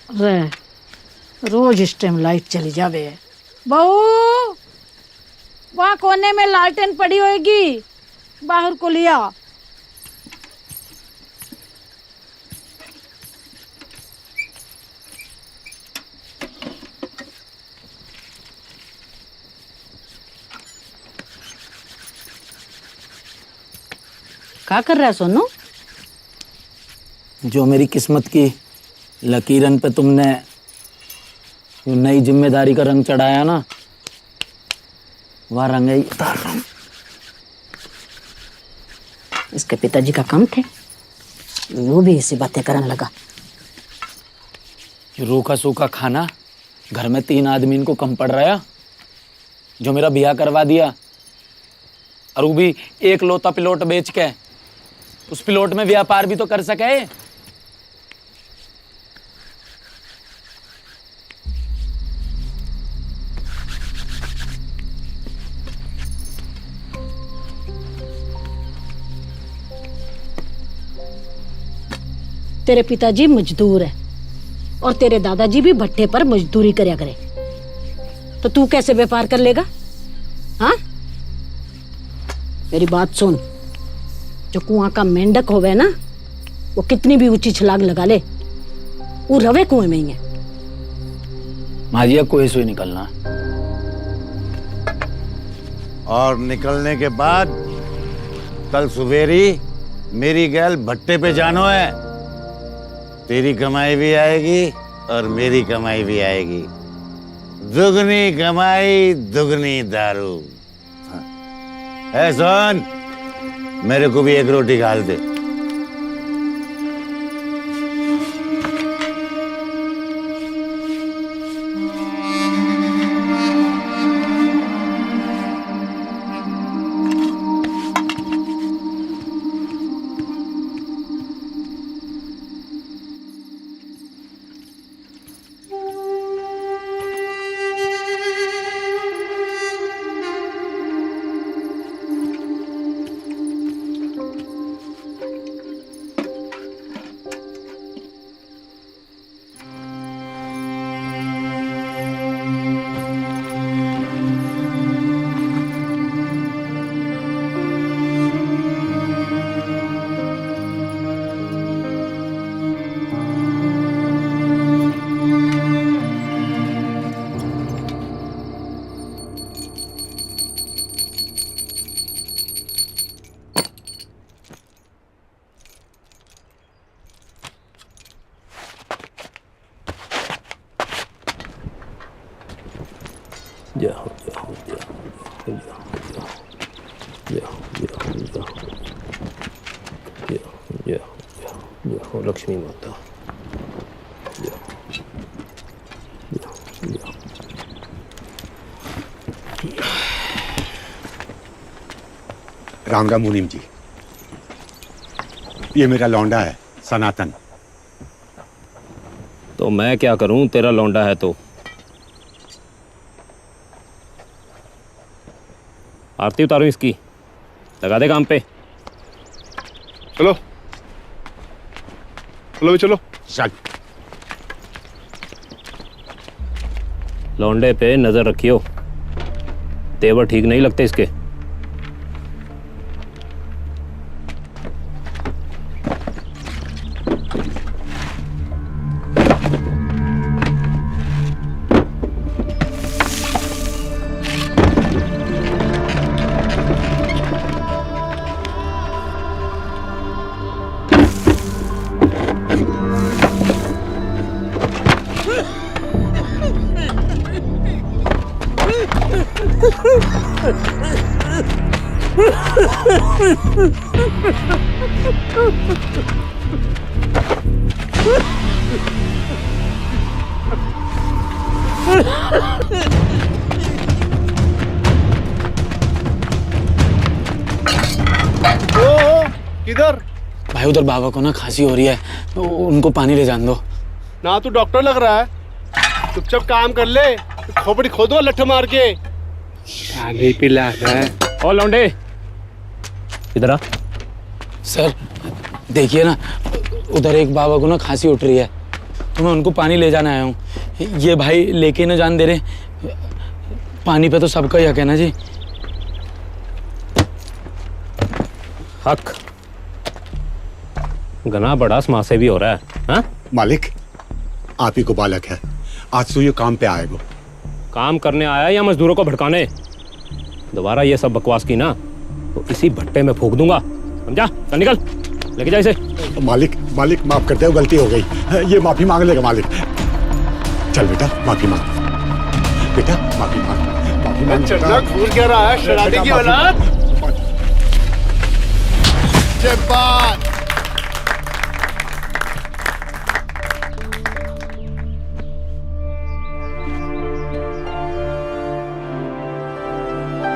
रे रोज इस time light चली जावे है। बहू, वहाँ कोने में लालटेन पड़ी होगी, बाहर को लिया। क्या कर रहा है सोनू? जो मेरी किस्मत की लकीरन पे तुमने नई जिम्मेदारी का रंग चढ़ाया ना, वह रंग ही उतार रहा हूं। इसके पिताजी का काम थे, वो भी ऐसी बातें करने लगा। रूखा सूखा खाना घर में 3 आदमी को कम पड़ रहा, जो मेरा ब्याह करवा दिया, और वो भी एक लोता पिलोट बेच के। उस पिलोट में व्यापार भी तो कर सके। तेरे पिताजी मजदूर है और तेरे दादाजी भी भट्टे पर मजदूरी करया करे, तो तू कैसे व्यापार कर लेगा? हाँ, मेरी बात सुन। जो कुआं का मेंढक होवे ना, वो कितनी भी ऊंची छलांग लगा ले, वो रवे कुएं में ही है। माजिया कुएं से ही निकलना, और निकलने के बाद कल सुबेरी मेरी गैल भट्टे पे जानो है। तेरी कमाई भी आएगी और मेरी कमाई भी आएगी। दुगनी कमाई दुगनी दारू। है सोन, मेरे को भी एक रोटी घाल दे। जाओ लक्ष्मी माता। राम राम मुनीम जी, ये मेरा लौंडा है सनातन। तो मैं क्या करूं, तेरा लौंडा है तो। आरती उतारो इसकी, लगा दे काम पे। चलो चलो चलो चल। लौंडे पे नजर रखियो, तेवर ठीक नहीं लगते इसके। किधर? भाई उधर बाबा को ना खांसी हो रही है, उनको पानी ले जान दो। ना तू डॉक्टर लग रहा है, चुपचाप काम कर ले, खोपड़ी खोदो लठ मार के। पानी पिला है। और लौंडे इधर आ। सर देखिए ना, उधर एक बाबा को ना खांसी उठ रही है, तो मैं उनको पानी ले जाने आया हूँ। ये भाई लेके न जान दे रहे। पानी पे तो सबका ही हक है ना जी। हक गना बड़ा समाज से भी हो रहा है। हाँ मालिक, आप ही को बालक है, आज तो ये काम पे आएगा। काम करने आया या मजदूरों को भड़काने? दोबारा ये सब बकवास की ना तो इसी भट्टे में फूंक दूंगा, समझा? चल निकल, लेके जा इसे। मालिक मालिक माफ कर दो, गलती हो गई। ये माफी मांग लेगा मालिक। चल बेटा माफी मांग, बेटा माफी मांग, माफी मांग। चलना घूर क्या रहा है शराबी की औलाद। जब्बार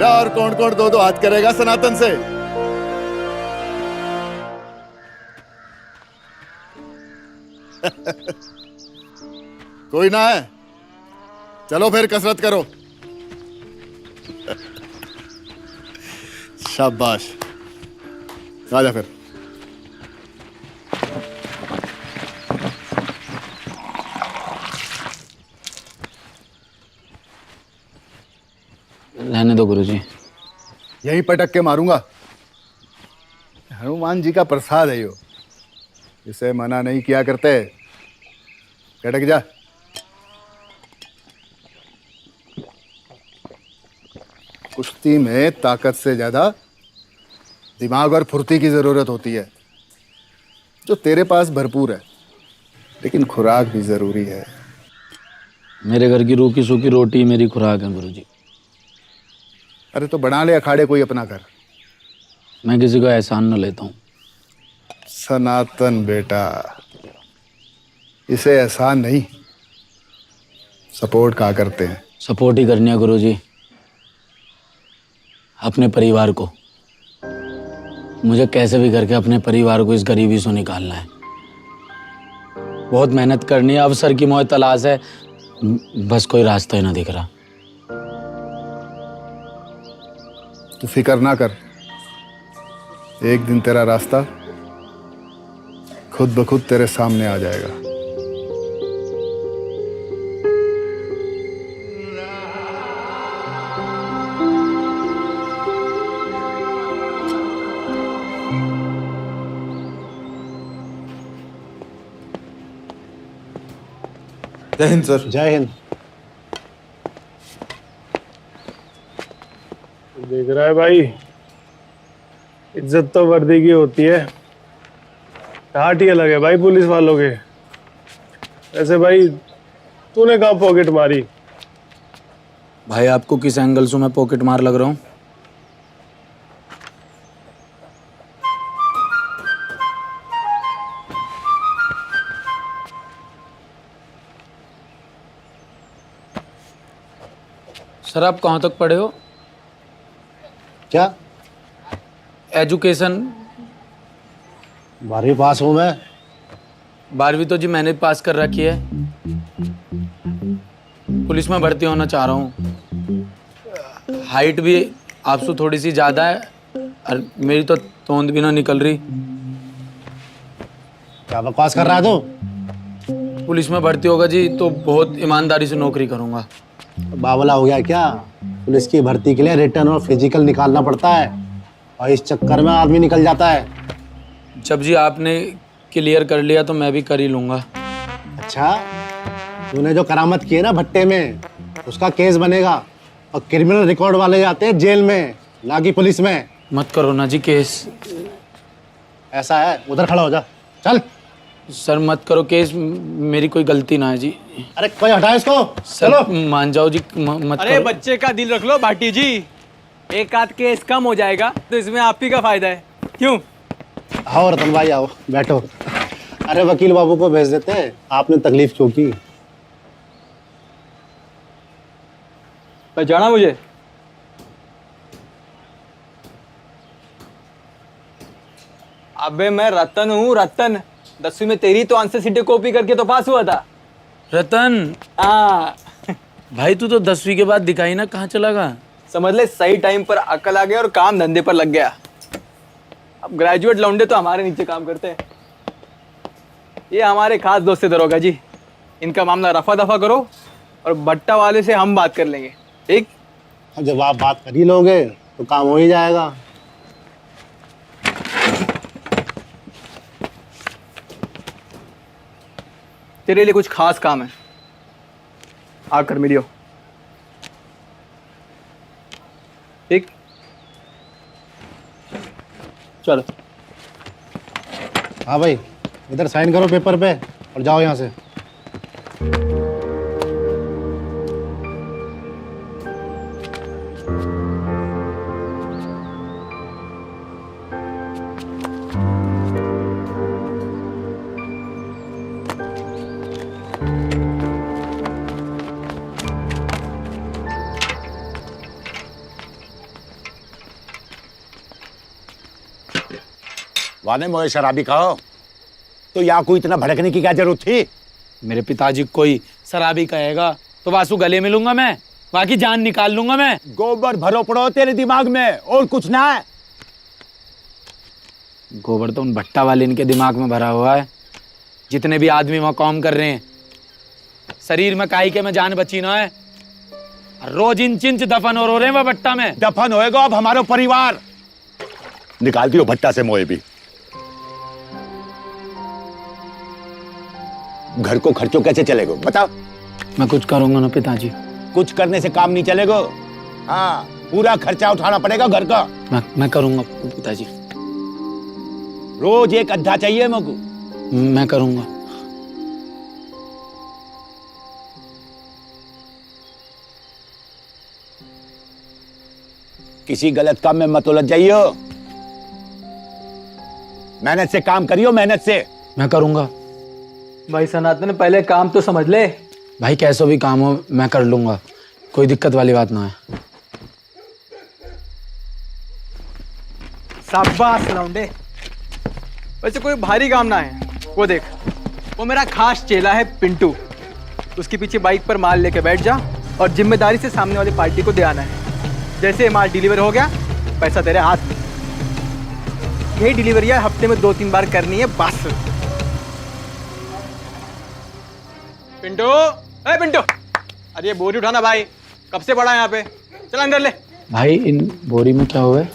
और कौन कौन दो दो हाथ करेगा सनातन से? कोई ना है? चलो फिर कसरत करो। शाबाश, आजा फिर। रहने दो गुरुजी। यही पटक के मारूंगा। हनुमान जी का प्रसाद है यो, इसे मना नहीं किया करते। कटक जा। कुश्ती में ताकत से ज्यादा दिमाग और फुर्ती की जरूरत होती है, जो तेरे पास भरपूर है, लेकिन खुराक भी जरूरी है। मेरे घर की रूखी सूखी रोटी मेरी खुराक है गुरुजी। अरे तो बना ले अखाड़े कोई अपना घर। मैं किसी को एहसान न लेता हूँ। सनातन बेटा, इसे एहसान नहीं सपोर्ट कहा करते हैं। सपोर्ट ही करनी है गुरुजी, अपने परिवार को। मुझे कैसे भी करके अपने परिवार को इस गरीबी से निकालना है। बहुत मेहनत करनी है, अवसर की मोह तलाश है, बस कोई रास्ता ही ना दिख रहा। तू फिक्र ना कर, एक दिन तेरा रास्ता खुद ब खुद तेरे सामने आ जाएगा। जय हिंद सर। जय हिंद। देख रहा है भाई, इज्जत तो वर्दी की होती है, ठाट ही अलग है भाई पुलिस वालों के। ऐसे भाई तूने कहाँ पॉकेट मारी? भाई आपको किस एंगल से मैं पॉकेट मार लग रहा हूँ? सर आप कहाँ तक पढ़े हो? क्या? एजुकेशन? 12वीं पास हूँ मैं। 12वीं तो जी मैंने पास कर रखी है। पुलिस में भर्ती होना चाह रहा हूँ। हाइट भी आपसे थोड़ी सी ज़्यादा है और मेरी तो तोंद भी ना निकल रही। क्या बकवास कर रहा है तू? पुलिस में भर्ती होगा जी तो बहुत ईमानदारी से नौकरी करूँगा। बावला हो गया क्या? पुलिस की भर्ती के लिए रिटर्न और फिजिकल निकालना पड़ता है और इस चक्कर में आदमी निकल जाता है। जब जी आपने क्लियर कर लिया तो मैं भी कर ही लूँगा। अच्छा, तूने जो करामत की है ना भट्टे में, उसका केस बनेगा और क्रिमिनल रिकॉर्ड वाले जाते हैं जेल में, ना कि पुलिस में। मत करो ना जी केस। ऐसा है, उधर खड़ा हो जा। चल। सर मत करो केस, मेरी कोई गलती ना है जी। अरे कोई हटा इसको। चलो मान जाओ जी, मत अरे करो। बच्चे का दिल रख लो भाटी जी, एक आध केस कम हो जाएगा तो इसमें आप ही का फायदा है। क्यों? आओ रतन भाई आओ, बैठो। अरे वकील बाबू को भेज देते हैं, आपने तकलीफ क्यों की? पहचाना मुझे? अबे मैं रतन हूँ, रतन। 10वीं में तेरी तो आंसर शीटें कॉपी करके तो पास हुआ था। रतन। हाँ भाई तू तो 10वीं के बाद दिखाई ना कहाँ चला गया? समझ ले, सही टाइम पर अकल आ गया और काम धंधे पर लग गया। अब ग्रेजुएट लौंडे तो हमारे नीचे काम करते हैं। ये हमारे खास दोस्त है दरोगा जी, इनका मामला रफा दफा करो और भट्टा वाले से हम बात कर लेंगे, ठीक? अब जब आप बात कर ही लोगे तो काम हो ही जाएगा। तेरे लिए कुछ खास काम है, आकर मिलियो, ठीक? चलो। हाँ भाई, इधर साइन करो पेपर पे और जाओ यहाँ से। वाने मोए शराबी कहो, तो यहाँ को इतना भड़कने की क्या जरूरत थी? मेरे पिताजी कोई शराबी कहेगा तो वासु गले मिलूंगा मैं, बाकी जान निकाल लूंगा मैं। गोबर भरो पड़ो तेरे दिमाग में, और कुछ ना है। गोबर तो उन भट्टा वाले इनके दिमाग में भरा हुआ है। जितने भी आदमी वहां काम कर रहे हैं, शरीर में काई के में जान बची ना है। रोज इंच इंच दफन हो रहे हैं वह भट्टा में। दफन होएगा अब हमारा परिवार। निकाल दियो भट्टा से मोए भी। घर को खर्चों कैसे चलेगा बताओ? मैं कुछ करूंगा ना पिताजी। कुछ करने से काम नहीं चलेगा। हाँ, पूरा खर्चा उठाना पड़ेगा घर का। मैं करूंगा पिताजी। रोज एक अद्धा चाहिए मुझको। मैं करूंगा। किसी गलत काम में मत उलझ जाइयो। मेहनत से काम करियो, मेहनत से। मैं करूंगा। भाई सनातन, पहले काम तो समझ ले। भाई कैसा भी काम हो मैं कर लूंगा, कोई दिक्कत वाली बात ना है। शाबाश लौंडे। वैसे कोई भारी काम ना है। वो देख, वो मेरा खास चेला है पिंटू। उसके पीछे बाइक पर माल लेके बैठ जा और जिम्मेदारी से सामने वाली पार्टी को दे आना है। जैसे माल डिलीवर हो गया, पैसा तेरे हाथ में। यही डिलीवरियां हफ्ते में 2-3 बार करनी है बस। पिंटू, ए पिंटू, अरे ये बोरी उठाना भाई, कब से पड़ा है यहाँ पे? चल अंदर ले। भाई इन बोरी में क्या हुआ है?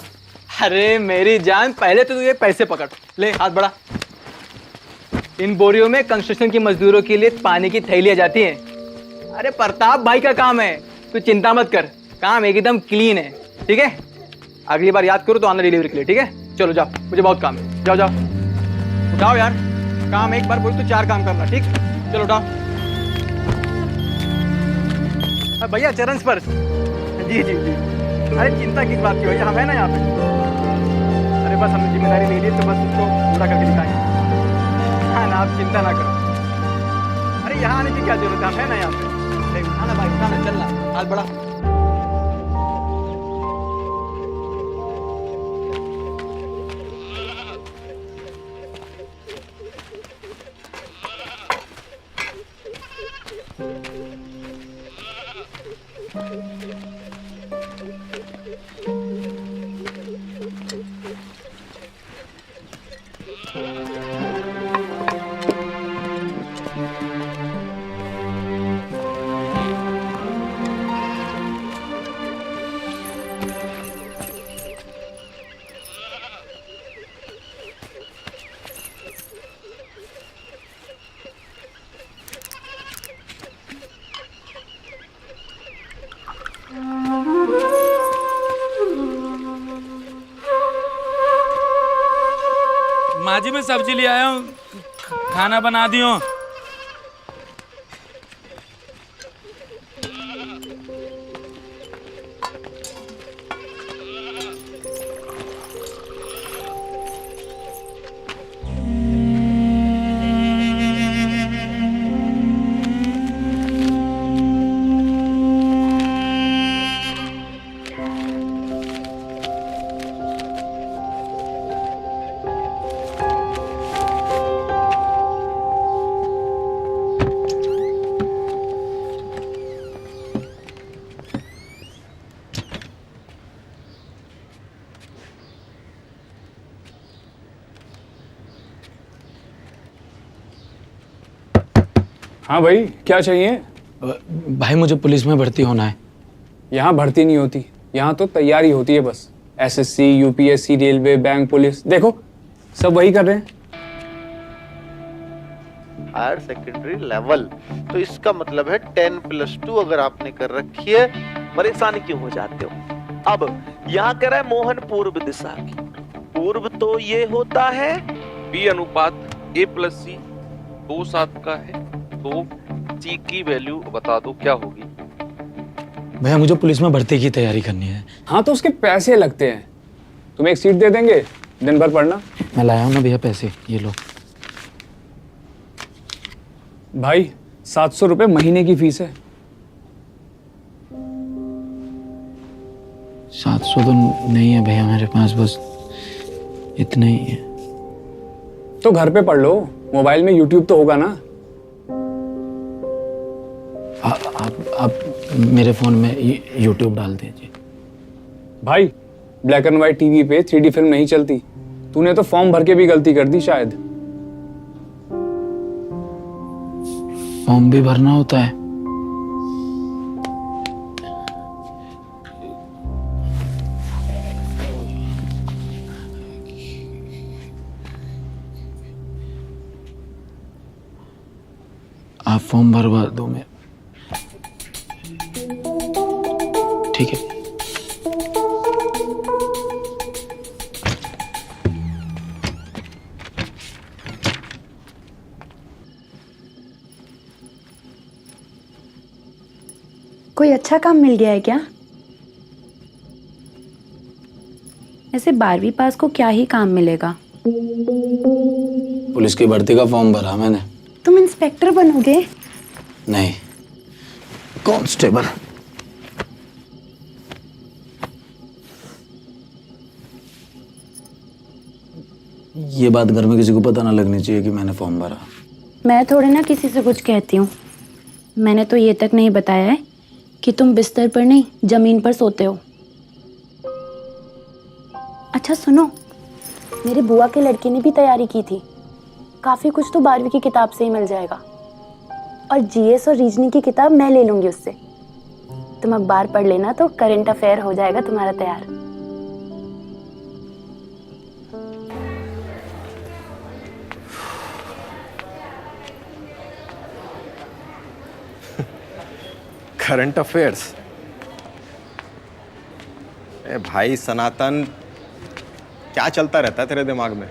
अरे मेरी जान, पहले तो ये पैसे पकड़ ले, हाथ बढ़ा। इन बोरियों में कंस्ट्रक्शन की मजदूरों के लिए पानी की थैलियां जाती हैं। अरे प्रताप भाई का काम है, तू चिंता मत कर, काम एकदम क्लीन है, ठीक है? अगली बार याद करो तो आना डिलीवरी के लिए, ठीक है? चलो जाओ, मुझे बहुत काम है। जाओ जाओ, उठाओ यार। काम एक बार बोल तो 4 काम करना, ठीक? चलो उठाओ। भैया चरण स्पर्श। जी जी जी। अरे चिंता किस बात की भैया, हम है ना यहाँ पे। अरे बस हमने जिम्मेदारी ले ली तो बस उसको पूरा करके दिखाएंगे। हाँ ना, आप चिंता ना करो। अरे यहाँ आने की क्या जरूरत है, हम है ना यहाँ पे। उठाना भाई, उठाना, चलना, हाथ बढ़ा। माँ जी मैं सब्जी ले आया हूँ, खाना बना दियो। हाँ भाई, क्या चाहिए? भाई मुझे पुलिस में भर्ती होना है। यहाँ भर्ती नहीं होती, यहाँ तो तैयारी होती है बस। SSC, UPSC, railway, bank, police, देखो सब वही कर रहे हैं। हायर सेकेंडरी लेवल, तो इसका मतलब है 10+2 अगर आपने कर रखी है। परेशान क्यों हो जाते हो? अब यहाँ कर रहा है मोहन पूर्व दिशा की। पूर्व तो ये होता है B/A+C 2/7 का है, तो C की वैल्यू बता दो क्या होगी। भैया मुझे पुलिस में भर्ती की तैयारी करनी है। हाँ तो उसके पैसे लगते हैं, तुम्हें एक सीट दे देंगे, दिन भर पढ़ना। मैं लाया हूँ ना भैया पैसे, ये लो। भाई 700 रुपये महीने की फीस है। 700 तो नहीं है भैया मेरे पास, बस इतना ही है। तो घर पे पढ़ लो, मोबाइल में YouTube तो होगा ना। आप मेरे फोन में YouTube डाल दीजिए। भाई ब्लैक एंड व्हाइट टीवी पे 3D फिल्म नहीं चलती। तूने तो फॉर्म भर के भी गलती कर दी शायद। फॉर्म भी भरना होता है? आप फॉर्म भरवा दो मैं, ठीक है? कोई अच्छा काम मिल गया है क्या? ऐसे 12वीं पास को क्या ही काम मिलेगा? पुलिस की भर्ती का फॉर्म भरा मैंने। तुम इंस्पेक्टर बनोगे? नहीं, कांस्टेबल। ये बात घर में किसी को पता ना लगनी चाहिए कि मैंने फॉर्म भरा। मैं थोड़े ना किसी से कुछ कहती हूँ। मैंने तो ये तक नहीं बताया है कि तुम बिस्तर पर नहीं जमीन पर सोते हो। अच्छा सुनो, मेरे बुआ के लड़के ने भी तैयारी की थी। काफी कुछ तो 12वीं की किताब से ही मिल जाएगा, और GS और रीजनिंग की किताब मैं ले लूंगी उससे। तुम अखबार पढ़ लेना तो करंट अफेयर हो जाएगा तुम्हारा तैयार। Current affairs? ए भाई सनातन, क्या चलता रहता है तेरे दिमाग में?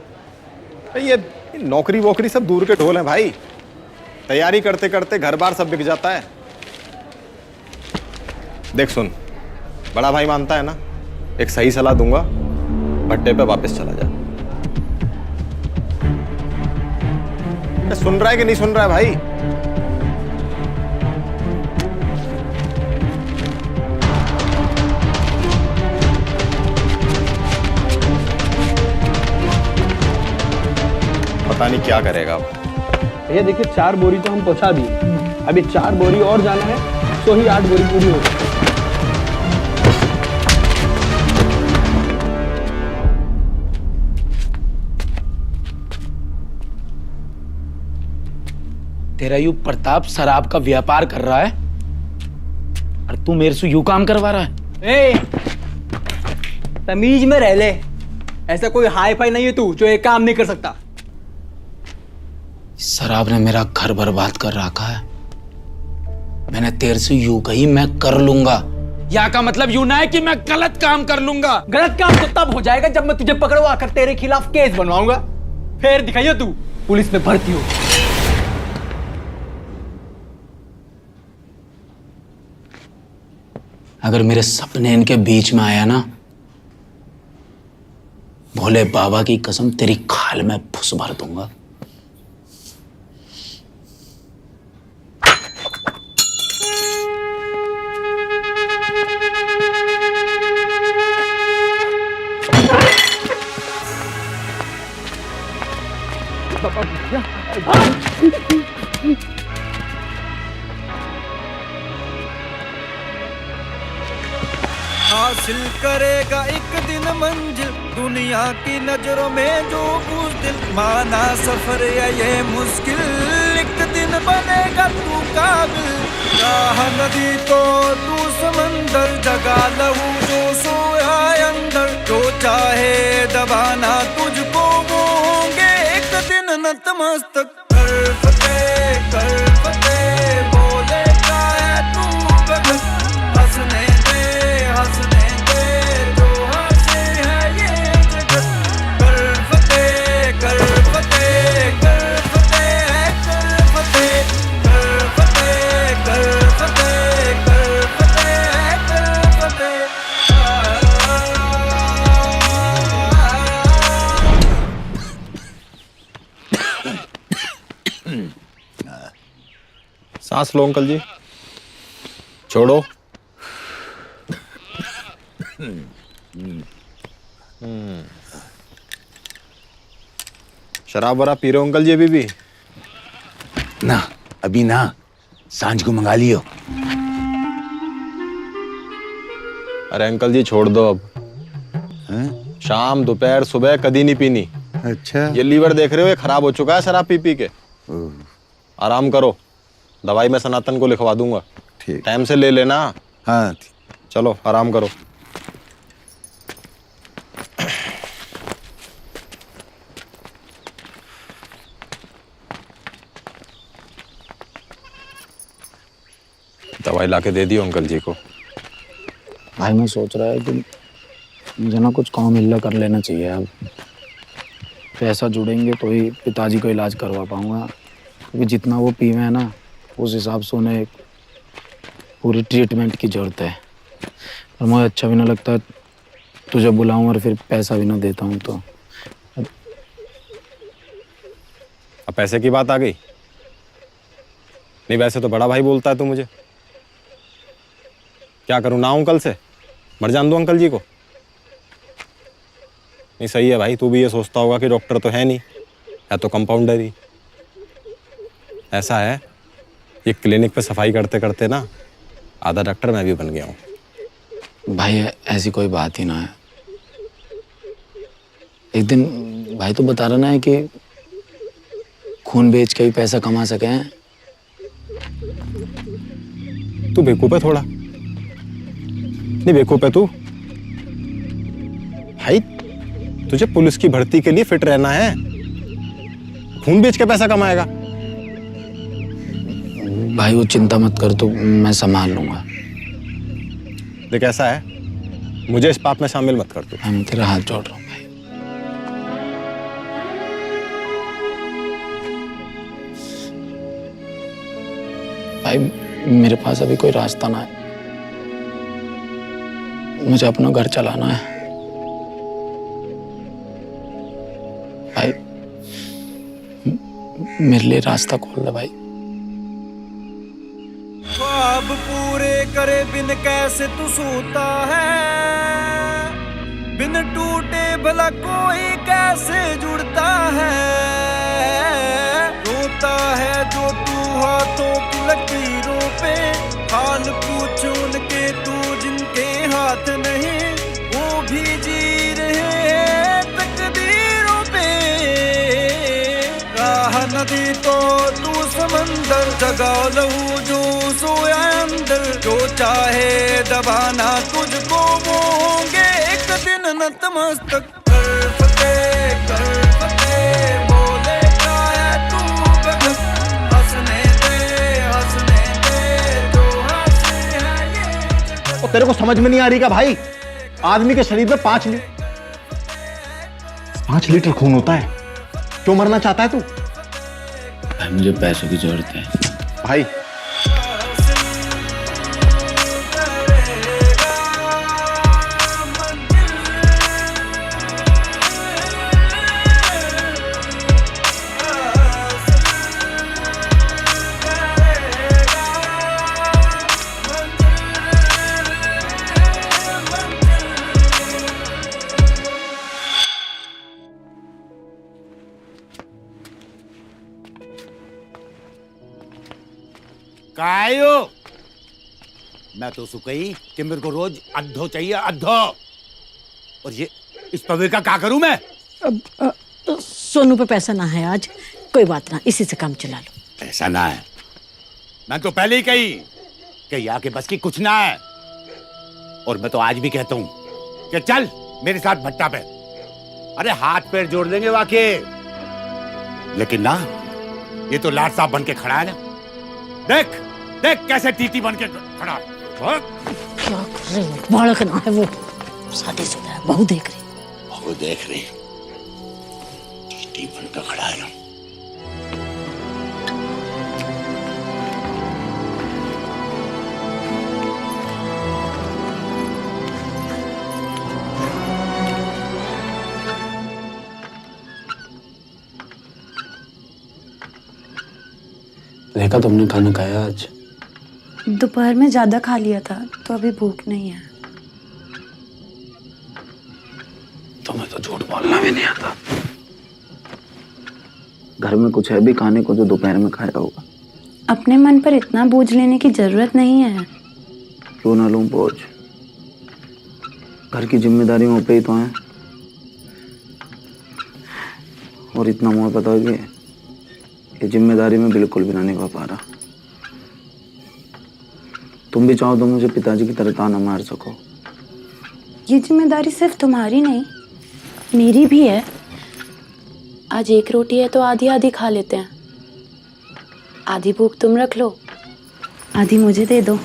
ये नौकरी वोकरी सब दूर के ढोल हैं भाई। तैयारी करते करते घर बार सब बिक जाता है। देख सुन, बड़ा भाई मानता है ना, एक सही सलाह दूंगा, भट्टे पे वापस चला जा। सुन रहा है कि नहीं सुन रहा है भाई? पता नहीं क्या करेगा अब। भैया देखिए 4 बोरी तो हम पहुंचा दिए, अभी 4 बोरी और जाना है, तो ही 8 बोरी पूरी हो जाएगी। तेरा यू प्रताप शराब का व्यापार कर रहा है और तू मेरे से यू काम करवा रहा है। ए, तमीज में रह ले, ऐसा कोई हाई फाई नहीं है तू जो एक काम नहीं कर सकता। शराब ने मेरा घर बर्बाद कर रखा है। मैंने तेरे से यूं कही मैं कर लूंगा, या का मतलब यूं ना है कि मैं गलत काम कर लूंगा। गलत काम तो तब हो जाएगा जब मैं तुझे पकड़वा कर तेरे खिलाफ केस बनवाऊंगा, फिर दिखाइए तू पुलिस में भर्ती हो। अगर मेरे सपने इनके बीच में आया ना, भोले बाबा की कसम तेरी खाल में फुस भर दूंगा। हासिल करेगा एक दिन मंजिल, दुनिया की नजरों में जो कुछ दिल माना सफर या ये मुश्किल, एक दिन बनेगा तू काबिल। राह नदी तो तू समंदर, जगा लहू जो सोया अंदर। जो चाहे दबाना तुझको वो होंगे एक दिन नतमस्तक। कर फतेह बोले का है तू भगत। हंसने दे जो हंसे है ये जगत। कर फतेह कर फतेह कर फतेह कर फतेह कर फतेह कर फतेह कर फतेह कर फतेह। सांस लो अंकल जी, छोड़ो। शराब वराब पी रहे हो अंकल जी अभी भी? ना अभी ना, सांझ को मंगा लियो। अरे अंकल जी छोड़ दो अब। शाम दोपहर सुबह कभी नहीं पीनी। अच्छा, ये लीवर देख रहे हो, ये खराब हो चुका है शराब पी पी के। आराम करो, दवाई मैं सनातन को लिखवा दूंगा। ठीक, टाइम से ले लेना। हाँ चलो आराम करो। दवाई लाके दे दियो अंकल जी को। भाई मैं सोच रहा है कि मुझे ना कुछ काम मिलना कर लेना चाहिए। अब पैसा जुड़ेंगे तो ही पिताजी को इलाज करवा पाऊंगा, क्योंकि जितना वो पीवे है ना उस हिसाब से उन्हें पूरी ट्रीटमेंट की जरूरत है। और मुझे अच्छा भी ना लगता तुझे बुलाऊं और फिर पैसा भी ना देता हूँ तो। अब पैसे की बात आ गई? नहीं वैसे तो बड़ा भाई बोलता है तू मुझे। क्या करूं ना अंकल से मर जान दो अंकल जी को? नहीं सही है भाई, तू भी ये सोचता होगा कि डॉक्टर तो है नहीं, है तो कंपाउंडर ही। ऐसा है ये क्लिनिक पे सफाई करते करते ना आधा डॉक्टर मैं भी बन गया हूँ। भाई ऐसी कोई बात ही ना है। एक दिन भाई तो बता रहा ना है कि खून बेच के ही पैसा कमा सके हैं। तू बेवकूफ है थोड़ा? नहीं बेवकूफ है तू भाई? तुझे पुलिस की भर्ती के लिए फिट रहना है, खून बेच के पैसा कमाएगा? भाई वो चिंता मत कर, तो मैं संभाल लूंगा। देख ऐसा है, मुझे इस पाप में शामिल मत कर तू। मैं तेरा हाथ जोड़ रहा हूँ भाई। भाई मेरे पास अभी कोई रास्ता ना है, मुझे अपना घर चलाना है भाई। मेरे लिए रास्ता खोल दे भाई। ख्वाब पूरे करे बिन कैसे तू सोता है, बिन टूटे भला कोई कैसे जुड़ता है। रोता है जो तू हाथों की लकीरों पे, हाल पूछ उनके तू जिनके हाथ नहीं, वो भी जी रहे हैं तकदीरों पे। राह नदी तो तू समंदर, जगा लहू जो सोया अंदर। जो चाहे दबाना तुझको वो होंगे एक दिन नतमस्तक। कर फतेह बोले का है तू भगत। हंसने दे जो हंसे है ये जगत। तो तेरे को समझ में नहीं आ रही का भाई? आदमी के शरीर में 5 लीटर खून होता है। क्यों मरना चाहता है तू? भाई मुझे पैसों की जरूरत है भाई। कायो मैं तो सुकई कि मेरे को रोज अद्धो चाहिए, अद्धो। और ये इस तवे का क्या करूं मैं? अब सोनू पे पैसा ना है आज, कोई बात ना, इसी से काम चला लो। ऐसा ना है, मैं तो पहले ही कही कि यहाँ के बस की कुछ ना है। और मैं तो आज भी कहता हूँ कि चल मेरे साथ भट्टा पे, अरे हाथ पैर जोड़ देंगे वाकई। लेकिन ना, ये तो लाट साहब बन के खड़ा है ना, देख देख कैसे टीटी बन के खड़ा है। क्या कर रहे हो? बालक ना है वो, शादीशुदा है, बहू देख रही। बहू देख रही, टीटी बन के खड़ा है ना। देखा तुमने खाना खाया आज? दोपहर में ज्यादा खा लिया था तो अभी भूख नहीं है। तुम्हें तो झूठ बोलना भी नहीं आता। घर में कुछ है भी खाने को जो दोपहर में खाया होगा? अपने मन पर इतना बोझ लेने की जरूरत नहीं है। क्यों ना लूं बोझ? घर की जिम्मेदारी मुझ पे ही तो है। और इतना मुझे पता है कि ये जिम्मेदारी में बिल्कुल भी ना निभा पा रहा। तुम भी चाहो तो मुझे पिताजी की तरह ताना मार सको। ये जिम्मेदारी सिर्फ तुम्हारी नहीं, मेरी भी है। आज एक रोटी है तो आधी आधी खा लेते हैं। आधी भूख तुम रख लो, आधी मुझे दे दो।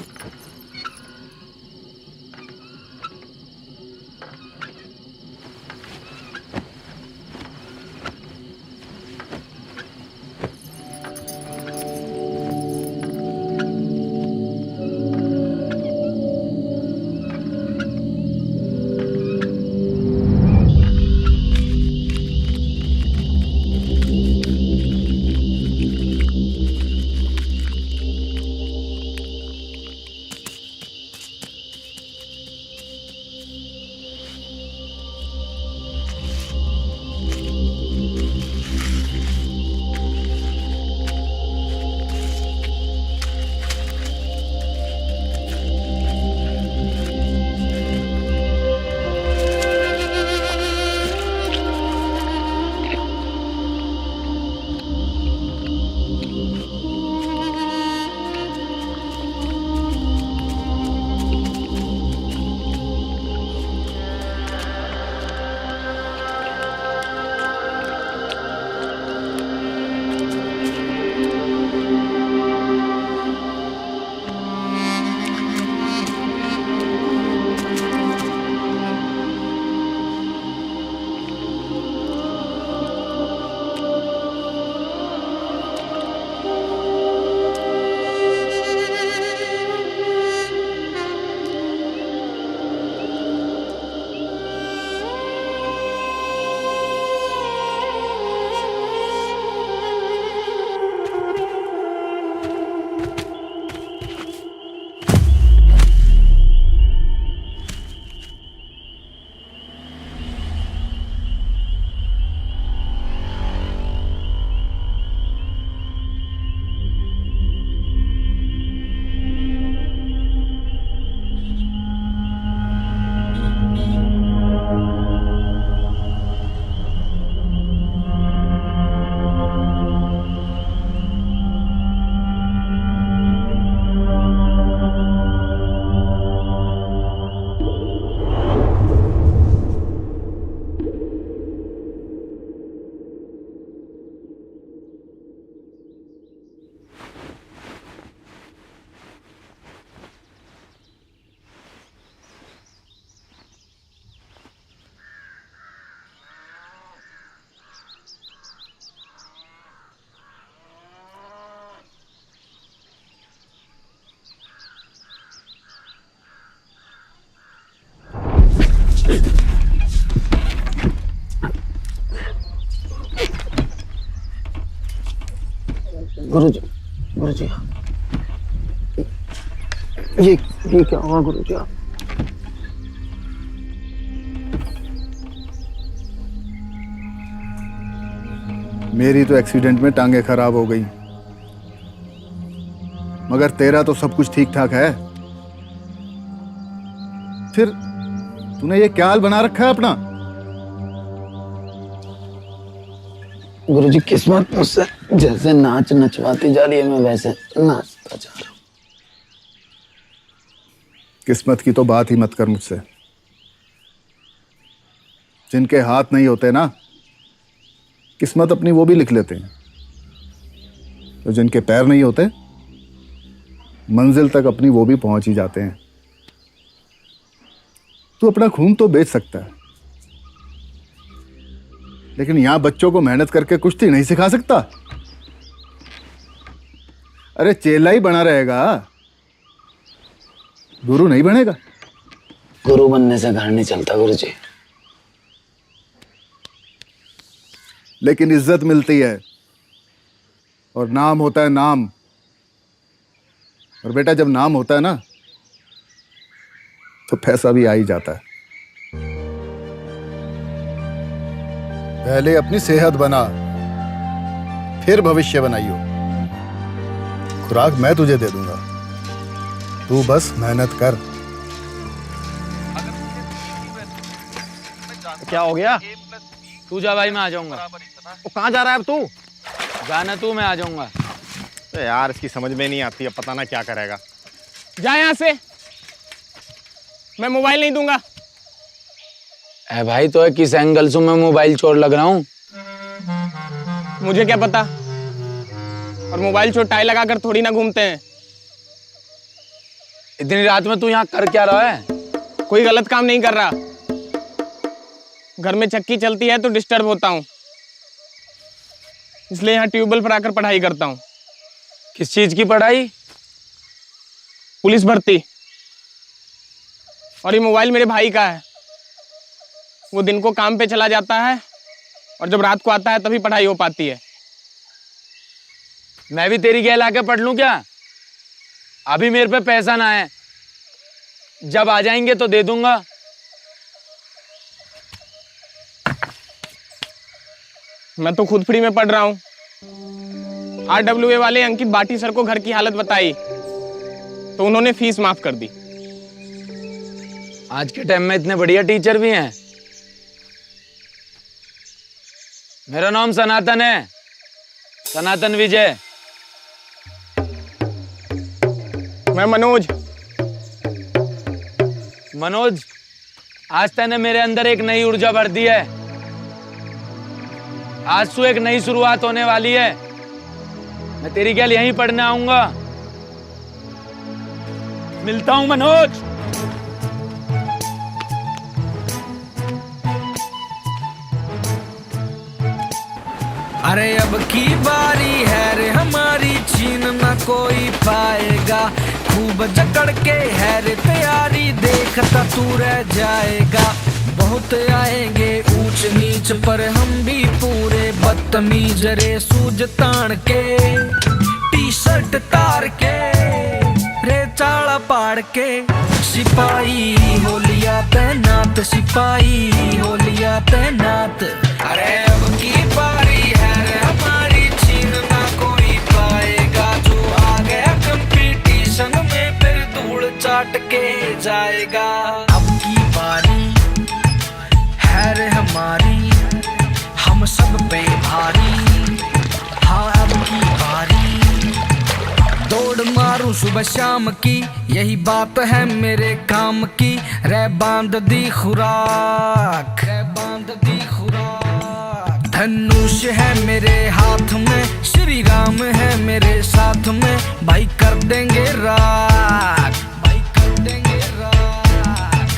गुरुजी, गुरुजी, ये क्या हुआ गुरुजी? मेरी तो एक्सीडेंट में टांगे खराब हो गई, मगर तेरा तो सब कुछ ठीक ठाक है। फिर तूने ये क्या हाल बना रखा है अपना? गुरुजी किस्मत मुझसे जैसे नाच नचवाती जा रही है, मैं वैसे नाचता जा रहा हूँ। किस्मत की तो बात ही मत कर मुझसे। जिनके हाथ नहीं होते ना, किस्मत अपनी वो भी लिख लेते हैं। तो जिनके पैर नहीं होते, मंजिल तक अपनी वो भी पहुंच ही जाते हैं। तू अपना खून तो बेच सकता है, लेकिन यहां बच्चों को मेहनत करके कुश्ती नहीं सिखा सकता। अरे चेला ही बना रहेगा, गुरु नहीं बनेगा। गुरु बनने से घर नहीं चलता गुरुजी। लेकिन इज्जत मिलती है और नाम होता है नाम। और बेटा, जब नाम होता है ना, तो पैसा भी आ ही जाता है। पहले अपनी सेहत बना, फिर भविष्य बनाइयो। खुराक मैं तुझे दे दूंगा, तू बस मेहनत कर। क्या हो गया? तू जा भाई, मैं आ जाऊंगा। वो कहाँ जा रहा है अब तू? जाना तू, मैं आ जाऊंगा। तो यार इसकी समझ में नहीं आती, अब पता ना क्या करेगा। जा यहाँ से, मैं मोबाइल नहीं दूंगा। ए भाई, तो किस एंगल से मैं मोबाइल चोर लग रहा हूँ? मुझे क्या पता, और मोबाइल चोर टाई लगाकर थोड़ी ना घूमते हैं। इतनी रात में तू यहाँ कर क्या रहा है? कोई गलत काम नहीं कर रहा, घर में चक्की चलती है तो डिस्टर्ब होता हूँ, इसलिए यहाँ ट्यूबवेल पर आकर पढ़ाई करता हूँ। किस चीज की पढ़ाई? पुलिस भर्ती। और ये मोबाइल मेरे भाई का है, वो दिन को काम पे चला जाता है और जब रात को आता है तभी पढ़ाई हो पाती है। मैं भी तेरी गैल आके पढ़ लूं क्या? अभी मेरे पे पैसा ना है, जब आ जाएंगे तो दे दूंगा। मैं तो खुद फ्री में पढ़ रहा हूँ। RWA वाले अंकित बाटी सर को घर की हालत बताई तो उन्होंने फीस माफ कर दी। आज के टाइम में इतने बढ़िया टीचर भी हैं। मेरा नाम सनातन है, सनातन विजय। मैं मनोज। मनोज, आज तूने मेरे अंदर एक नई ऊर्जा भर दी है। आज से एक नई शुरुआत होने वाली है। मैं तेरी गैल यहीं पढ़ने आऊंगा। मिलता हूं मनोज। अरे अब की बारी है रे हमारी, छीन न कोई पाएगा। खूब जकड़ के है रे तैयारी, देखता तू रह जाएगा। बहुत आएंगे ऊंच नीच पर हम भी पूरे बदतमीज रे। सूज तान के टी शर्ट तार के रे चाला पाड़ के, सिपाही हो लिया तैनात, सिपाही हो लिया तैनात। अरे अब की बारी है रे हमारी, छीन ना कोई पाएगा। जो आ गया कंपटीशन में फिर धूल चाट के जाएगा। अब की बारी है रे हमारी, हम सब पे भारी। हाँ अब की बारी, दौड़ मारूं सुबह शाम की, यही बात है मेरे काम की। रे बांध दी खुराक, रे बांध दी खुराक। धनुष है मेरे हाथ में, श्री राम है मेरे साथ में। भाई कर देंगे राख, भाई कर देंगे राख।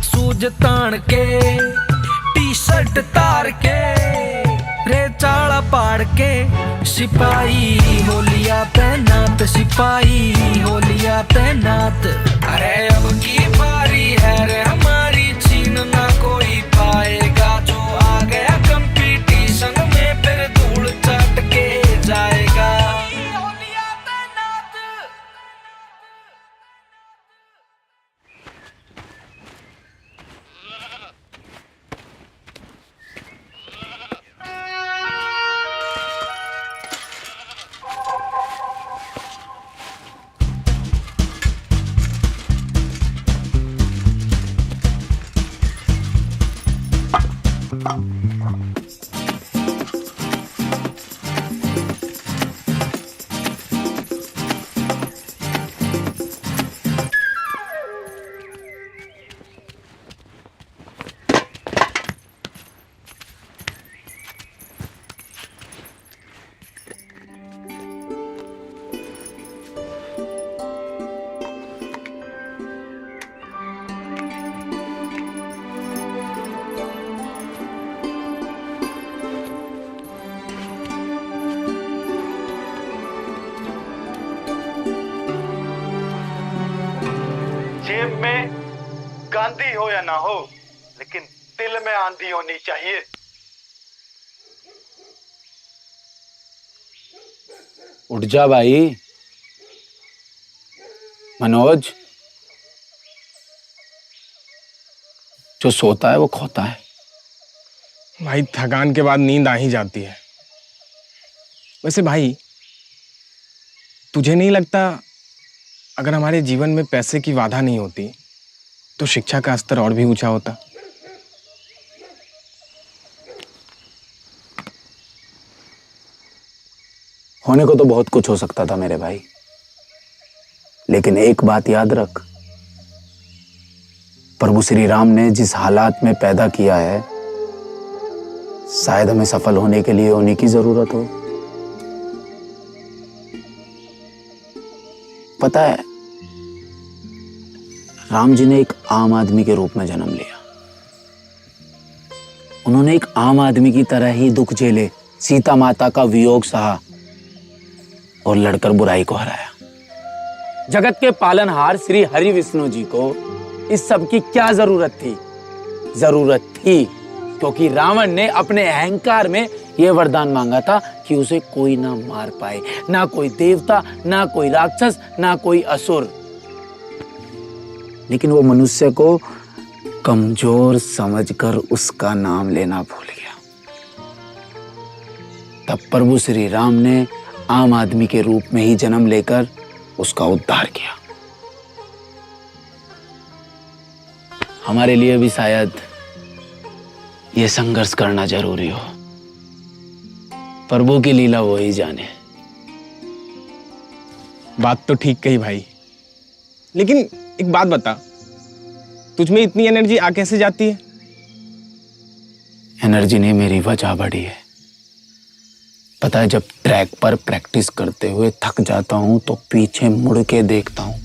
सूज तान के टी शर्ट तार के रे चाला पाड़ के, सिपाही हो लिया तैनात, सिपाही हो लिया तैनात। अरे अब की बारी है रे हमारी, छीन ना कोई पाएगा। जो आ गया कंपटीशन में फिर धूल चाट के जाएगा। आंधी हो या ना हो, लेकिन दिल में आंधी होनी चाहिए। उठ जा भाई मनोज, जो सोता है वो खोता है। भाई थकान के बाद नींद आ ही जाती है। वैसे भाई तुझे नहीं लगता अगर हमारे जीवन में पैसे की बाधा नहीं होती तो शिक्षा का स्तर और भी ऊंचा होता? होने को तो बहुत कुछ हो सकता था मेरे भाई, लेकिन एक बात याद रख, प्रभु श्री राम ने जिस हालात में पैदा किया है, शायद हमें सफल होने के लिए उन्हीं की जरूरत हो। पता है, राम जी ने एक आम आदमी के रूप में जन्म लिया। उन्होंने एक आम आदमी की तरह ही दुख झेले, सीता माता का वियोग सहा और लड़कर बुराई को हराया। जगत के पालनहार श्री हरि विष्णु जी को इस सब की क्या जरूरत थी? जरूरत थी क्योंकि रावण ने अपने अहंकार में यह वरदान मांगा था कि उसे कोई ना मार पाए, ना कोई देवता, ना कोई राक्षस, ना कोई असुर। लेकिन वो मनुष्य को कमजोर समझकर उसका नाम लेना भूल गया। तब प्रभु श्री राम ने आम आदमी के रूप में ही जन्म लेकर उसका उद्धार किया। हमारे लिए भी शायद यह संघर्ष करना जरूरी हो। प्रभु की लीला वो ही जाने। बात तो ठीक कही भाई, लेकिन एक बात बता, तुझ में इतनी एनर्जी आ कैसे जाती है? एनर्जी ने मेरी वजह बढ़ी है। पता है, जब ट्रैक पर प्रैक्टिस करते हुए थक जाता हूं तो पीछे मुड़ के देखता हूं।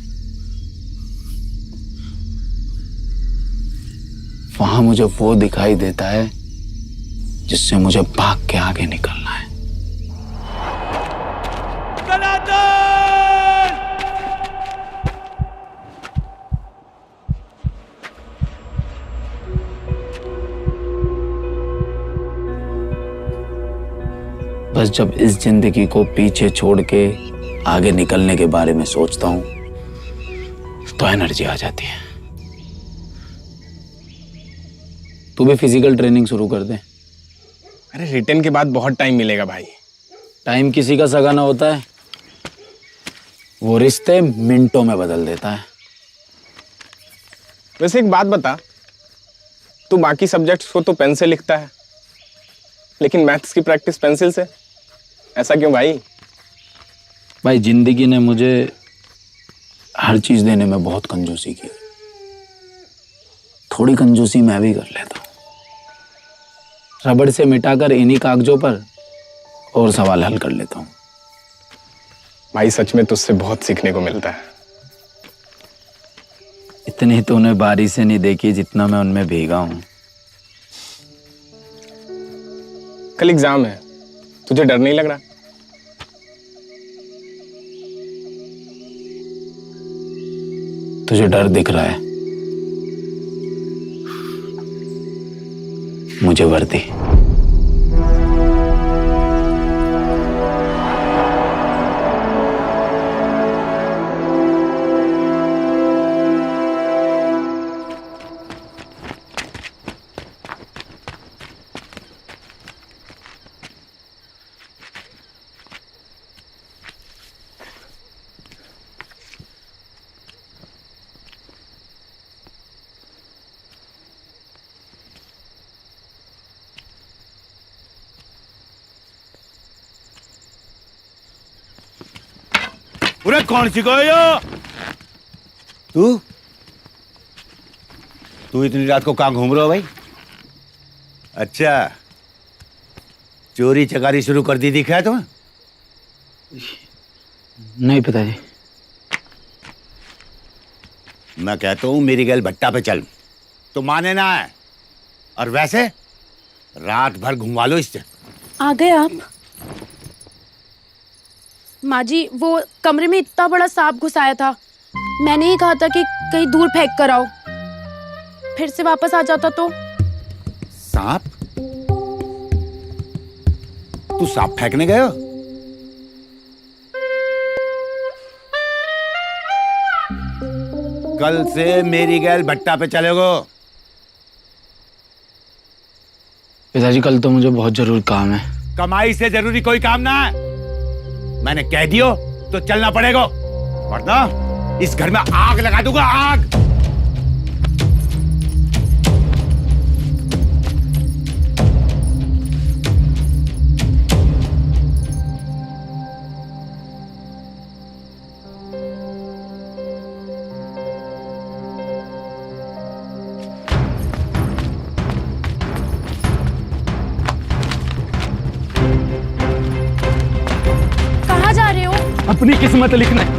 वहां मुझे वो दिखाई देता है जिससे मुझे भाग के आगे निकलना है। बस जब इस जिंदगी को पीछे छोड़ के आगे निकलने के बारे में सोचता हूं तो एनर्जी आ जाती है। तू भी फिजिकल ट्रेनिंग शुरू कर दे। अरे रिटर्न के बाद बहुत टाइम मिलेगा भाई। टाइम किसी का सगा ना होता है, वो रिश्ते मिनटों में बदल देता है। वैसे एक बात बता, तू बाकी सब्जेक्ट्स को तो पेन से लिखता है, लेकिन मैथ्स की प्रैक्टिस पेंसिल से, ऐसा क्यों भाई? भाई जिंदगी ने मुझे हर चीज देने में बहुत कंजूसी की। थोड़ी कंजूसी मैं भी कर लेता हूं। रबड़ से मिटाकर इन्हीं कागजों पर और सवाल हल कर लेता हूं। भाई सच में तुझसे बहुत सीखने को मिलता है। इतनी तो उन्हें बारी से नहीं देखी जितना मैं उनमें भीगा हूं। कल एग्जाम है, तुझे डर नहीं लग रहा? तुझे डर दिख रहा है, मुझे वर्दी। पूरा कौन सिखाया? तू इतनी रात को कहाँ घूम रहा हो भाई? अच्छा, चोरी चकारी शुरू कर दी दिखा है तुम्हें? नहीं पिताजी। मैं कहता हूँ मेरी गैल भट्टा पे चल, तो माने ना है। और वैसे रात भर घुमा लो इससे। आ गए आप? माँ जी, वो कमरे में इतना बड़ा सांप घुसाया था, मैंने ही कहा था कि कहीं दूर फेंक कर आओ। फिर से वापस आ जाता तो? सांप? तू सांप फेंकने गए हो? कल से मेरी गैल भट्टा पे चलेगो। पिताजी कल तो मुझे बहुत जरूरी काम है। कमाई से जरूरी कोई काम ना है। मैंने कह दियो तो चलना पड़ेगा, वरना इस घर में आग लगा दूंगा, आग। कहाँ जा रहे हो? अपनी किस्मत लिखने।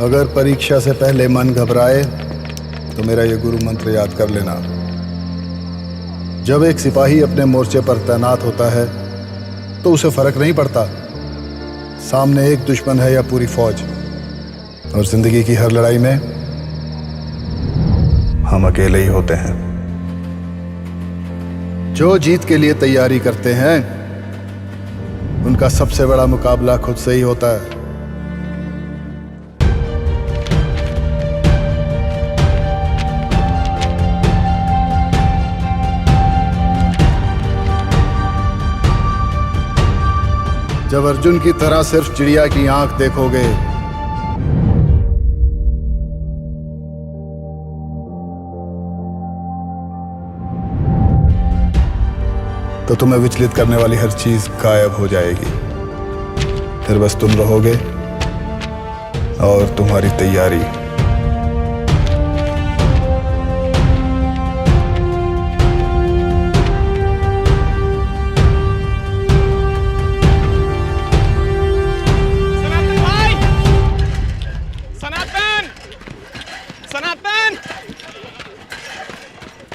अगर परीक्षा से पहले मन घबराए तो मेरा ये गुरु मंत्र याद कर लेना। जब एक सिपाही अपने मोर्चे पर तैनात होता है तो उसे फर्क नहीं पड़ता सामने एक दुश्मन है या पूरी फौज, और जिंदगी की हर लड़ाई में हम अकेले ही होते हैं। जो जीत के लिए तैयारी करते हैं उनका सबसे बड़ा मुकाबला खुद से ही होता है। जब अर्जुन की तरह सिर्फ चिड़िया की आंख देखोगे तो तुम्हें विचलित करने वाली हर चीज गायब हो जाएगी। फिर बस तुम रहोगे और तुम्हारी तैयारी।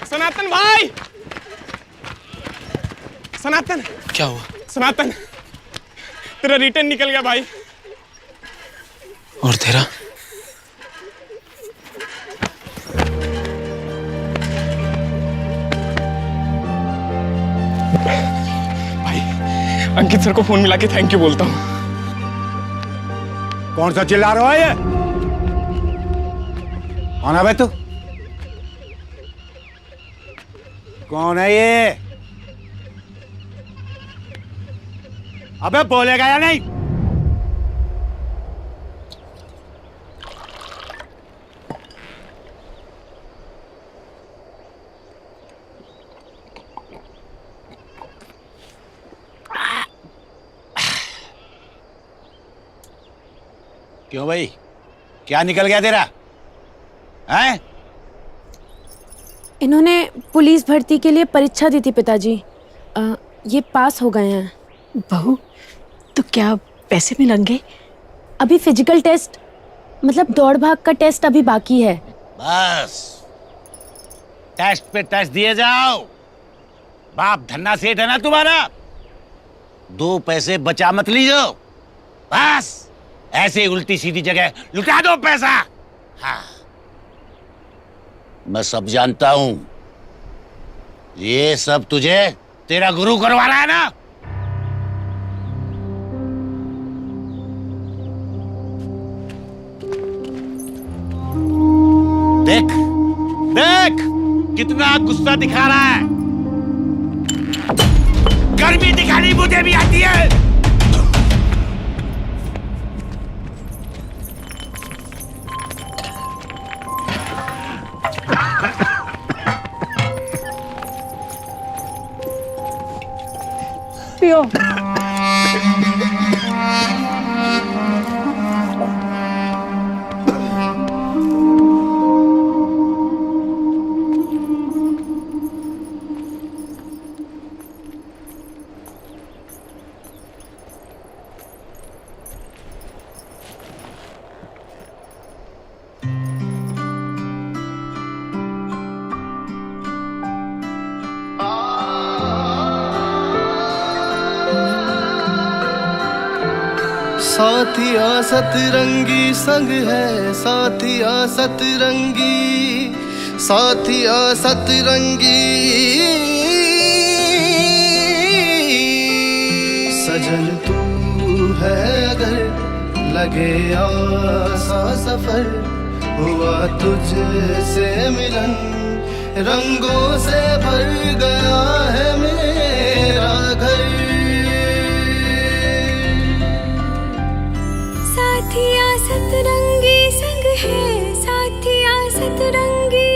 सनातन भाई! सनातन! क्या हुआ? सनातन, तेरा रिटर्न निकल गया भाई। और तेरा? भाई, अंकित सर को फोन मिला के थैंक यू बोलता हूँ। कौन सा चिल्ला रहा है ये? कौन है बे तू? कौन है ये? अबे बोलेगा या नहीं? क्यों भाई, क्या निकल गया तेरा? हैं? इन्होंने पुलिस भर्ती के लिए परीक्षा दी थी पिताजी। ये पास हो गए हैं। बहू, तो क्या पैसे मिलेंगे? अभी फिजिकल टेस्ट, मतलब दौड़ भाग का टेस्ट अभी बाकी है। बस टेस्ट पे टेस्ट दिए जाओ। बाप धन्ना सेठ है ना तुम्हारा, 2 पैसे बचा मत लीजिए। बस ऐसे उल्टी सीधी जगह लुटा दो पैसा। हाँ, मैं सब जानता हूं। ये सब तुझे तेरा गुरु करवा रहा है ना? देख देख कितना गुस्सा दिखा रहा है। गर्मी दिखानी मुझे भी आती है। पियो। साथिया सतरंगी संग है, साथिया सतरंगी, साथिया सतरंगी। सजन तू है अगर लगे आसा सफर, हुआ तुझसे मिलन रंगों से भर गया है मेरा घर। साथिया सतरंगी संग है, साथिया सतरंगी,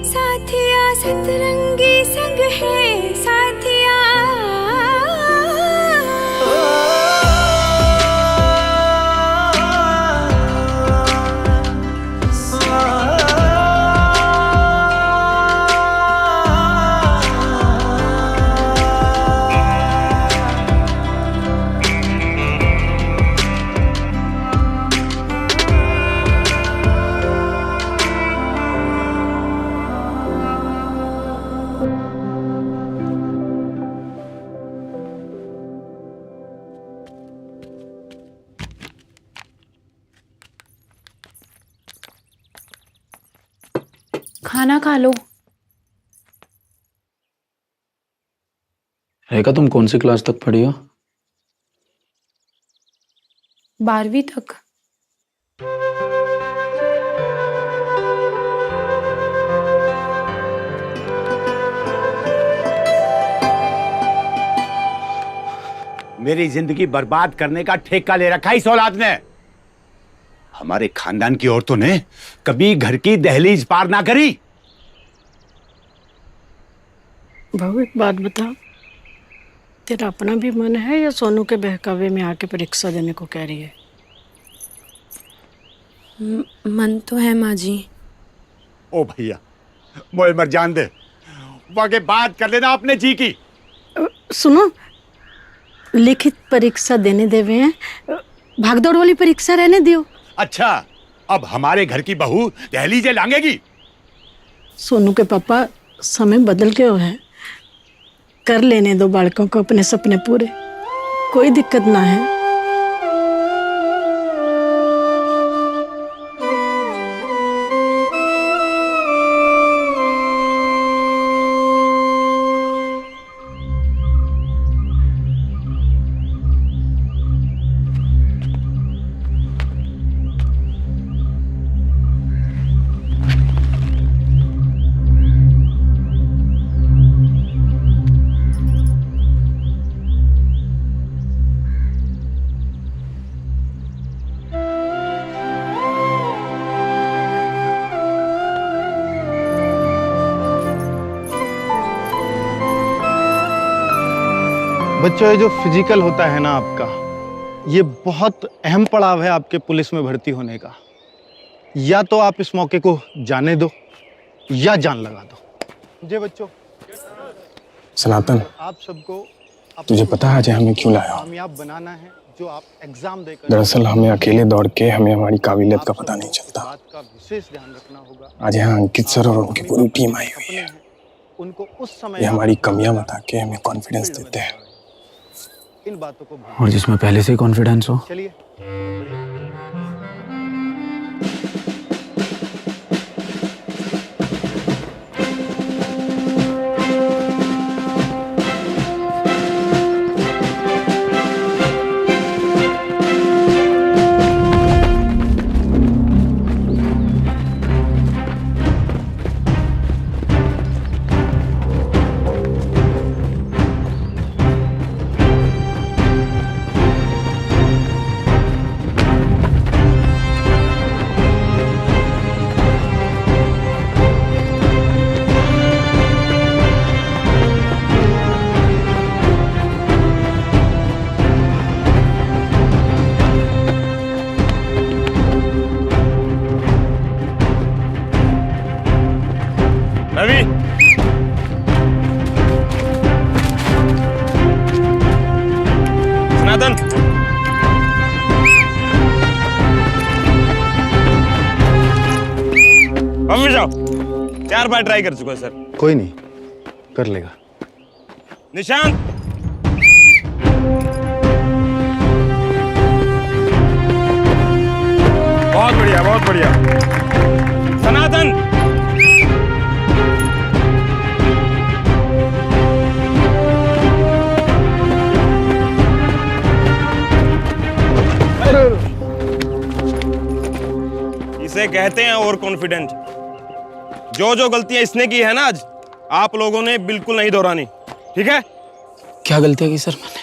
साथिया सतरंगी संग है, साथिया। खाना खा लो। रेखा, तुम कौन सी क्लास तक पढ़ी हो? 12वीं तक। मेरी जिंदगी बर्बाद करने का ठेका ले रखा इस औलाद ने। हमारे खानदान की औरतों ने कभी घर की दहलीज पार ना करी। बहू एक बात बता, तेरा अपना भी मन है या सोनू के बहकावे में आके परीक्षा देने को कह रही है? मन तो है माँ जी। ओ भैया, मोए मर जान दे, वाके बात कर लेना अपने जी की। सुनो, लिखित परीक्षा देने देवे हैं, भागदौड़ वाली परीक्षा रहने दियो। अच्छा, अब हमारे घर की बहू दहलीजे लांघेगी? सोनू के पापा, समय बदल गया है, कर लेने दो बालकों को अपने सपने पूरे, कोई दिक्कत ना है। बच्चों, ये जो फिजिकल होता है ना आपका, ये बहुत अहम पड़ाव है आपके पुलिस में भर्ती होने का। या तो आप इस मौके को जाने दो या जान लगा दो। जी बच्चों, सनातन, आप सबको तुझे पता है आज हमें क्यों लाया? कामयाब बनाना है, जो आप एग्जाम देकर। दरअसल हमें अकेले दौड़ के हमें हमारी काबिलियत का पता नहीं चलता। बात का विशेष ध्यान रखना होगा। आज यहाँ अंकित सर और उनकी पूरी टीम आई हुई है। उनको उस समय ये हमारी कमियां बता के हमें कॉन्फिडेंस देते हैं। इन बातों को और जिसमें पहले से ही कॉन्फिडेंस हो। चलिए। रवि, सनातन, वापस जाओ। 4 बार ट्राई कर चुका है सर। कोई नहीं, कर लेगा। निशांत, इसे कहते हैं ओवर कॉन्फिडेंट। जो गलतियां इसने की है ना आज, आप लोगों ने बिल्कुल नहीं दोहरानी, ठीक है? क्या गलतियां की सर मैंने?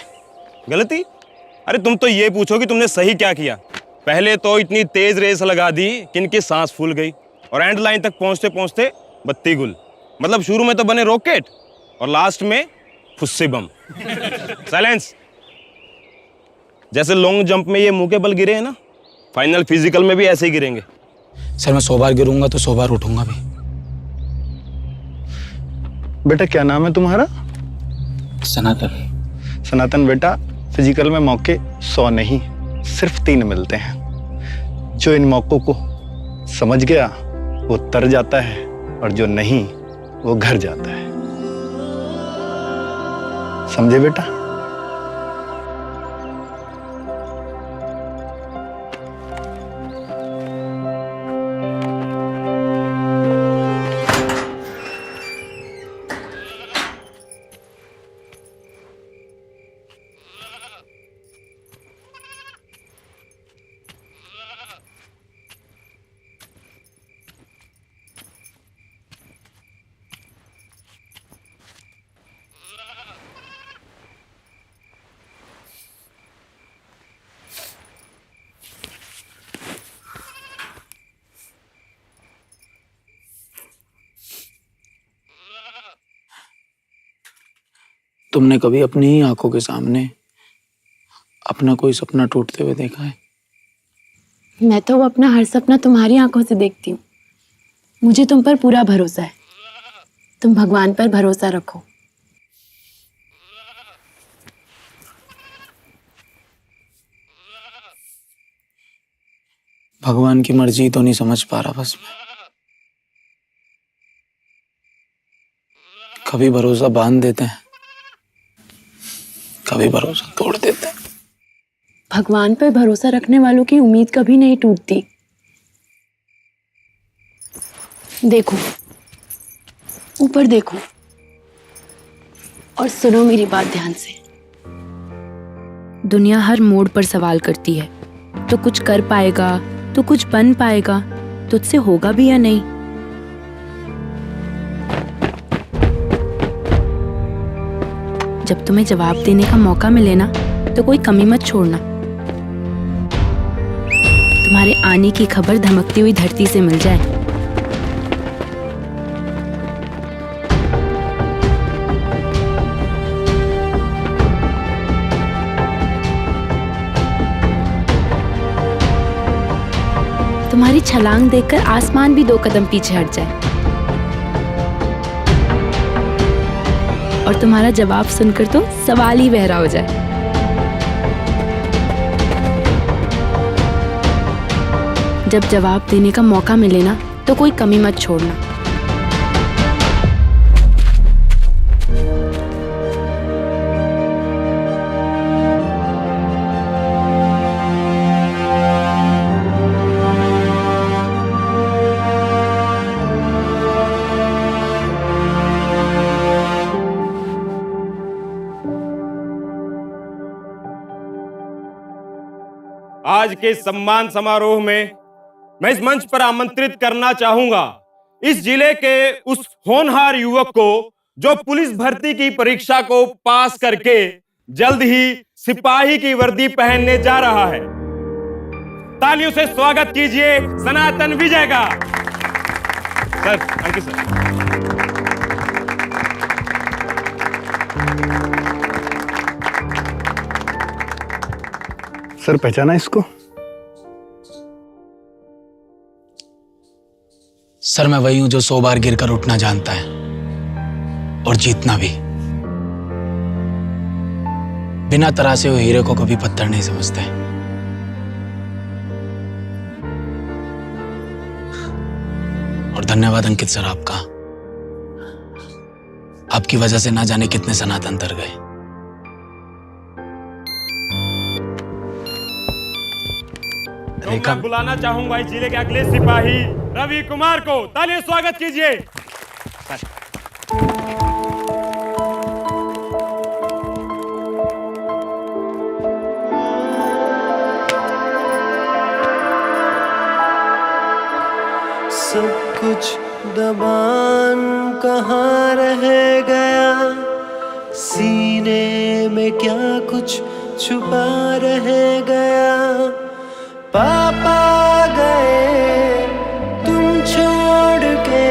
गलती? अरे तुम तो ये पूछो कि तुमने सही क्या किया। पहले तो इतनी तेज रेस लगा दी कि इनकी सांस फूल गई और एंड लाइन तक पहुंचते पहुंचते बत्ती गुल। मतलब शुरू में तो बने रॉकेट और लास्ट में फुस्सी बम। साइलेंस। जैसे लॉन्ग जंप में ये मुंह के बल गिरे हैं ना, फाइनल फिजिकल में भी ऐसे ही गिरेंगे। सर मैं 100 बार गिरूंगा तो 100 बार उठूंगा भी। बेटा क्या नाम है तुम्हारा? सनातन। सनातन बेटा, फिजिकल में मौके 100 नहीं, सिर्फ 3 मिलते हैं। जो इन मौकों को समझ गया वो तर जाता है और जो नहीं वो घर जाता है। समझे बेटा? तुमने कभी अपनी ही आंखों के सामने अपना कोई सपना टूटते हुए देखा है? मैं तो वो अपना हर सपना तुम्हारी आंखों से देखती हूँ। मुझे तुम पर पूरा भरोसा है। तुम भगवान पर भरोसा रखो। भगवान की मर्जी तो नहीं समझ पा रहा बस मैं। कभी भरोसा बांध देते हैं, कभी भरोसा तोड़ देते हैं। भगवान पर भरोसा रखने वालों की उम्मीद कभी नहीं टूटती। देखो, ऊपर देखो और सुनो मेरी बात ध्यान से। दुनिया हर मोड़ पर सवाल करती है, तो कुछ कर पाएगा, तो कुछ बन पाएगा, तुझसे होगा भी या नहीं। जब तुम्हें जवाब देने का मौका मिले ना, तो कोई कमी मत छोड़ना। तुम्हारे आने की खबर धमकती हुई धरती से मिल जाए। तुम्हारी छलांग देखकर आसमान भी 2 कदम पीछे हट जाए और तुम्हारा जवाब सुनकर तो सवाल ही बहरा हो जाए। जब जवाब देने का मौका मिले ना, तो कोई कमी मत छोड़ना। आज के सम्मान समारोह में मैं इस मंच पर आमंत्रित करना चाहूंगा इस जिले के उस होनहार युवक को जो पुलिस भर्ती की परीक्षा को पास करके जल्द ही सिपाही की वर्दी पहनने जा रहा है। तालियों से स्वागत कीजिए सनातन विजय का। Sir, thank you sir. Sir पहचाना इसको? सर मैं वही हूं जो 100 बार गिरकर उठना जानता है और जीतना भी। बिना तरासे हुए हीरे को कभी पत्थर नहीं समझते। और धन्यवाद अंकित सर आपका। आपकी वजह से ना जाने कितने सनातन तर गए। मैं बुलाना चाहूंगा इस जिले के अगले सिपाही रवि कुमार को। तालियों से स्वागत कीजिए। सब कुछ दबान कहाँ रह गया, सीने में क्या कुछ छुपा रह गया। पापा गए तुम छोड़ के,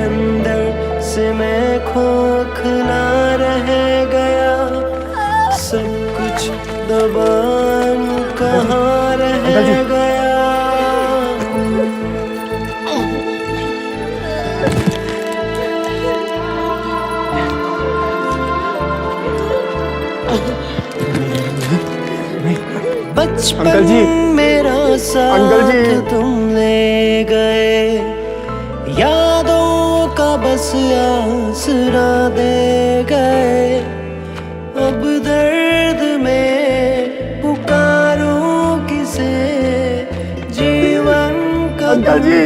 अंदर से मैं खोखला रह गया। सब कुछ दबान कहाँ रह गया। बचपन मेरा साथ तुम ले गए, यादों का बस आसरा दे गए। अब दर्द में पुकारूं किसे, जीवन का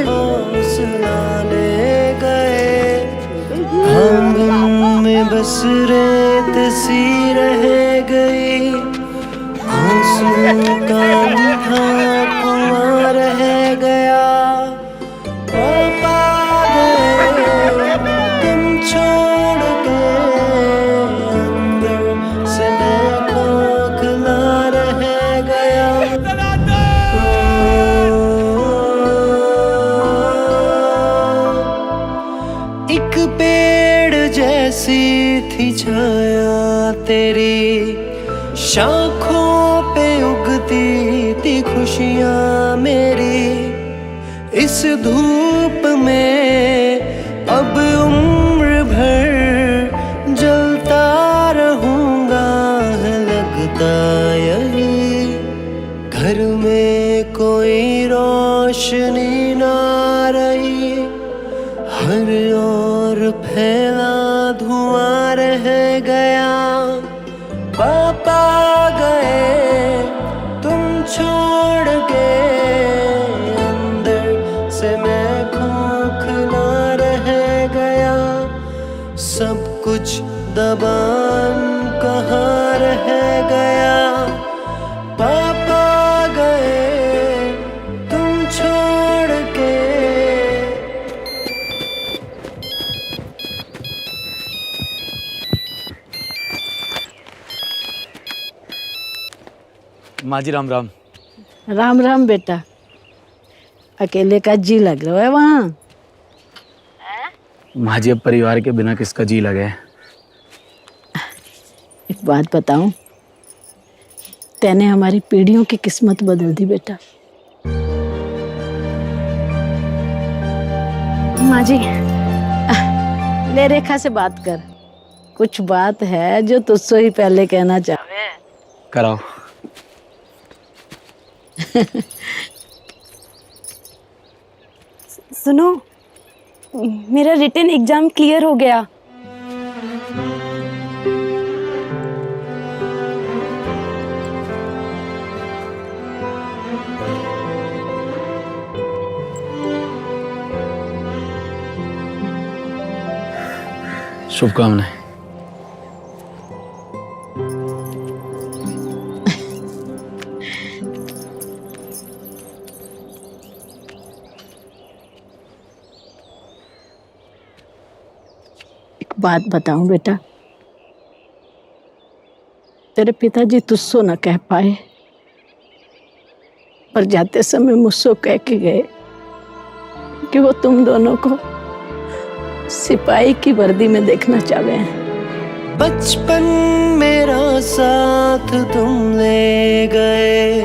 हौसला ले गए। आंगन में बस रेत सी रह गई, आंसू का कुआं रह गया। पापा गए तुम छोड़ के, अंदर से मैं खोखला रह गया। एक पेड़ जैसी थी छाया तेरी, शाखों पे उगती थी खुशियाँ मेरी। इस धूप में अब उम्र भर जलता रहूंगा, है लगता यही। घर में कोई रोशनी ना रही, हर ओर फैला धुआं रह गया। पापा गए तुम छोड़ के, अंदर से मैं खोखला रह गया। सब कुछ दबान कहाँ रह गया। पापा गए तुम छोड़ के। माँ जी राम राम। राम राम बेटा, अकेले का जी लग रहा है वहाँ। माँ जी अब परिवार के बिना किसका जी लगे। एक बात बताऊं, तैने हमारी पीढ़ियों की किस्मत बदल दी बेटा। माँ जी, ले रेखा से बात कर, कुछ बात है जो तुझसे ही पहले कहना चाहे। कराओ। सुनो, मेरा रिटन एग्जाम क्लियर हो गया। शुभकामनाएं। बात बताऊं बेटा, तेरे पिताजी तुझसे न कह पाए, पर जाते समय मुझसे कह के गए कि वो तुम दोनों को सिपाही की वर्दी में देखना चाहते हैं। बचपन मेरा साथ तुम ले गए,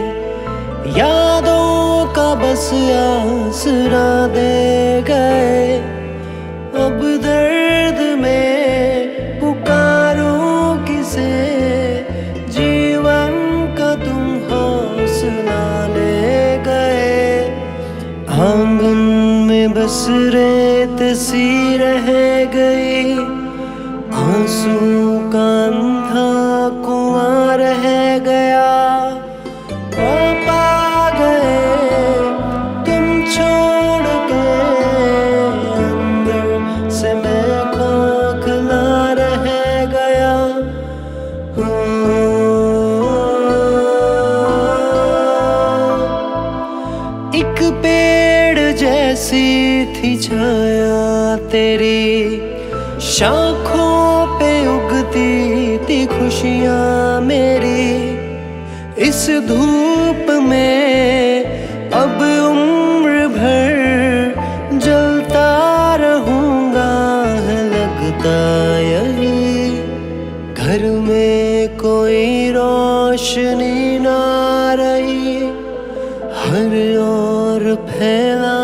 यादों का बस आसरा दे गए। अब दर्द में पुकारूं किसे, जीवन का तुम हौसला ले गए। आंगन में बस रेत सी रह गई, आंसू का अंधा कुआं रह गया। पापा गए तुम छोड़ के, अंदर से मैं खोखला रह गया। एक पेड़ जैसी सी थी छाया तेरी, शाखों पे उगती थी खुशियाँ मेरी। इस धूप में अब उम्र भर जलता रहूंगा, है लगता यही। घर में कोई रोशनी ना रही, हर ओर फैला